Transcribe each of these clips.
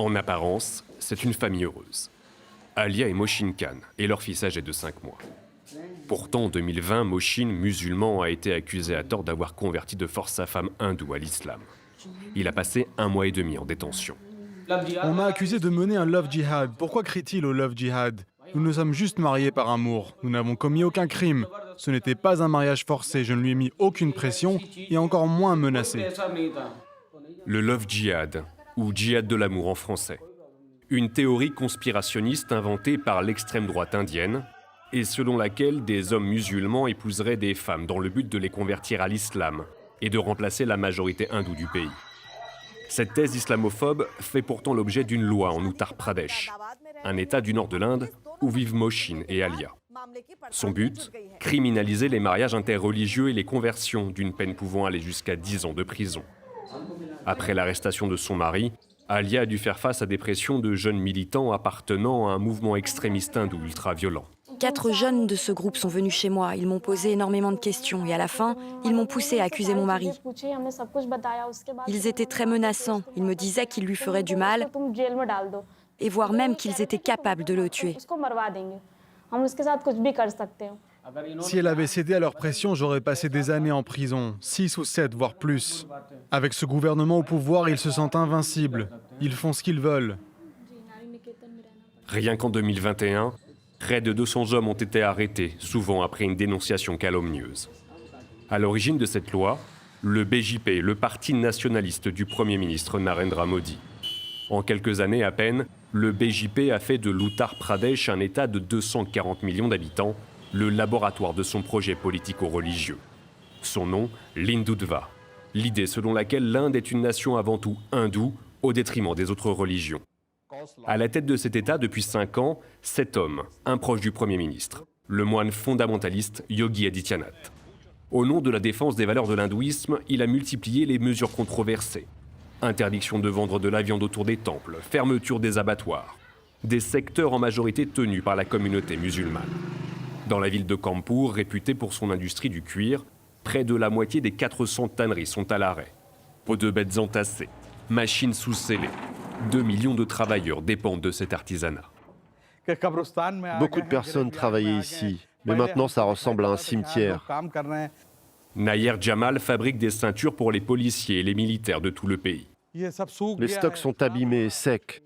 En apparence, c'est une famille heureuse. Alia et Moshin Khan et leur fils âgé de 5 mois. Pourtant, en 2020, Moshin, musulman, a été accusé à tort d'avoir converti de force sa femme hindoue à l'islam. Il a passé 1 mois et demi en détention. On m'a accusé de mener un love jihad. Pourquoi crie-t-il au love jihad? Nous nous sommes juste mariés par amour. Nous n'avons commis aucun crime. Ce n'était pas un mariage forcé. Je ne lui ai mis aucune pression et encore moins menacé. Le love jihad, ou djihad de l'amour en français. Une théorie conspirationniste inventée par l'extrême droite indienne et selon laquelle des hommes musulmans épouseraient des femmes dans le but de les convertir à l'islam et de remplacer la majorité hindoue du pays. Cette thèse islamophobe fait pourtant l'objet d'une loi en Uttar Pradesh, un État du nord de l'Inde où vivent Moshin et Alia. Son but, criminaliser les mariages interreligieux et les conversions, d'une peine pouvant aller jusqu'à 10 ans de prison. Après l'arrestation de son mari, Alia a dû faire face à des pressions de jeunes militants appartenant à un mouvement extrémiste hindou ultra-violent. 4 jeunes de ce groupe sont venus chez moi. Ils m'ont posé énormément de questions et à la fin, ils m'ont poussé à accuser mon mari. Ils étaient très menaçants. Ils me disaient qu'ils lui feraient du mal et voire même qu'ils étaient capables de le tuer. Si elle avait cédé à leur pression, j'aurais passé des années en prison, 6 ou 7, voire plus. Avec ce gouvernement au pouvoir, ils se sentent invincibles. Ils font ce qu'ils veulent. Rien qu'en 2021, près de 200 hommes ont été arrêtés, souvent après une dénonciation calomnieuse. À l'origine de cette loi, le BJP, le parti nationaliste du Premier ministre Narendra Modi. En quelques années à peine, le BJP a fait de l'Uttar Pradesh un État de 240 millions d'habitants, le laboratoire de son projet politico-religieux. Son nom, l'Hindutva, l'idée selon laquelle l'Inde est une nation avant tout hindoue, au détriment des autres religions. À la tête de cet État depuis 5 ans, cet homme, un proche du Premier ministre, le moine fondamentaliste Yogi Adityanath. Au nom de la défense des valeurs de l'hindouisme, il a multiplié les mesures controversées. Interdiction de vendre de la viande autour des temples, fermeture des abattoirs. Des secteurs en majorité tenus par la communauté musulmane. Dans la ville de Kanpur, réputée pour son industrie du cuir, près de la moitié des 400 tanneries sont à l'arrêt. Peaux de bêtes entassées, machines sous-scellées. 2 millions de travailleurs dépendent de cet artisanat. Beaucoup de personnes travaillaient ici, mais maintenant ça ressemble à un cimetière. Nayer Jamal fabrique des ceintures pour les policiers et les militaires de tout le pays. Les stocks sont abîmés et secs.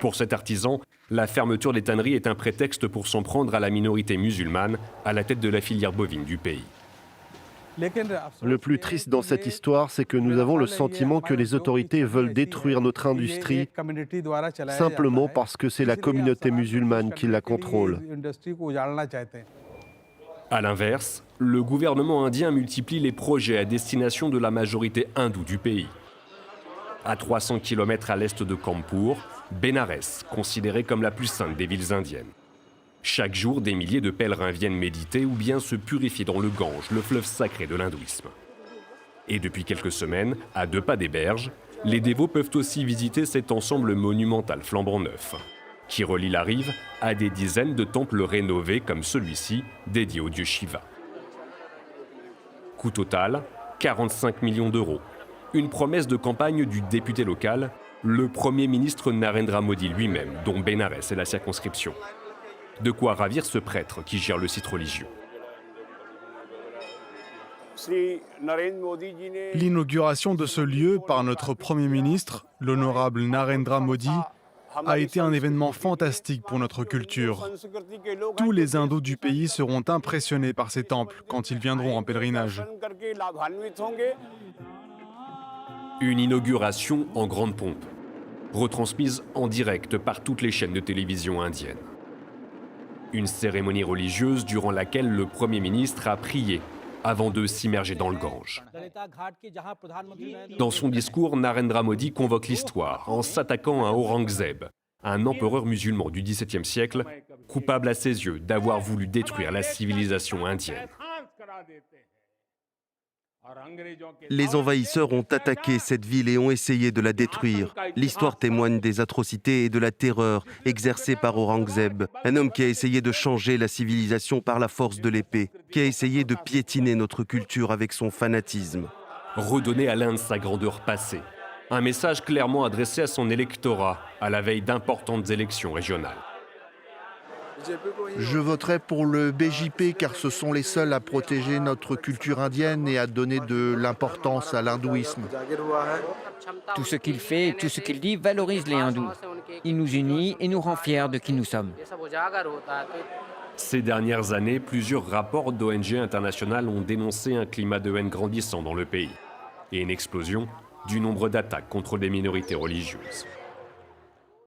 Pour cet artisan, la fermeture des tanneries est un prétexte pour s'en prendre à la minorité musulmane à la tête de la filière bovine du pays. Le plus triste dans cette histoire, c'est que nous avons le sentiment que les autorités veulent détruire notre industrie simplement parce que c'est la communauté musulmane qui la contrôle. À l'inverse, le gouvernement indien multiplie les projets à destination de la majorité hindoue du pays. À 300 km à l'est de Kanpur, Bénarès, considérée comme la plus sainte des villes indiennes. Chaque jour, des milliers de pèlerins viennent méditer ou bien se purifier dans le Gange, le fleuve sacré de l'hindouisme. Et depuis quelques semaines, à 2 pas des berges, les dévots peuvent aussi visiter cet ensemble monumental flambant neuf, qui relie la rive à des dizaines de temples rénovés comme celui-ci, dédié au dieu Shiva. Coût total, 45 millions d'euros. Une promesse de campagne du député local, le Premier ministre Narendra Modi lui-même, dont Bénarès est la circonscription. De quoi ravir ce prêtre qui gère le site religieux. L'inauguration de ce lieu par notre Premier ministre, l'honorable Narendra Modi, a été un événement fantastique pour notre culture. Tous les hindous du pays seront impressionnés par ces temples quand ils viendront en pèlerinage. Une inauguration en grande pompe, retransmise en direct par toutes les chaînes de télévision indiennes. Une cérémonie religieuse durant laquelle le Premier ministre a prié avant de s'immerger dans le Gange. Dans son discours, Narendra Modi convoque l'histoire en s'attaquant à Aurangzeb, un empereur musulman du XVIIe siècle, coupable à ses yeux d'avoir voulu détruire la civilisation indienne. Les envahisseurs ont attaqué cette ville et ont essayé de la détruire. L'histoire témoigne des atrocités et de la terreur exercée par Aurangzeb, un homme qui a essayé de changer la civilisation par la force de l'épée, qui a essayé de piétiner notre culture avec son fanatisme. Redonner à l'Inde sa grandeur passée, Un message clairement adressé à son électorat à la veille d'importantes élections régionales. Je voterai pour le BJP car ce sont les seuls à protéger notre culture indienne et à donner de l'importance à l'hindouisme. Tout ce qu'il fait et tout ce qu'il dit valorise les hindous. Il nous unit et nous rend fiers de qui nous sommes. Ces dernières années, plusieurs rapports d'ONG internationales ont dénoncé un climat de haine grandissant dans le pays et une explosion du nombre d'attaques contre des minorités religieuses.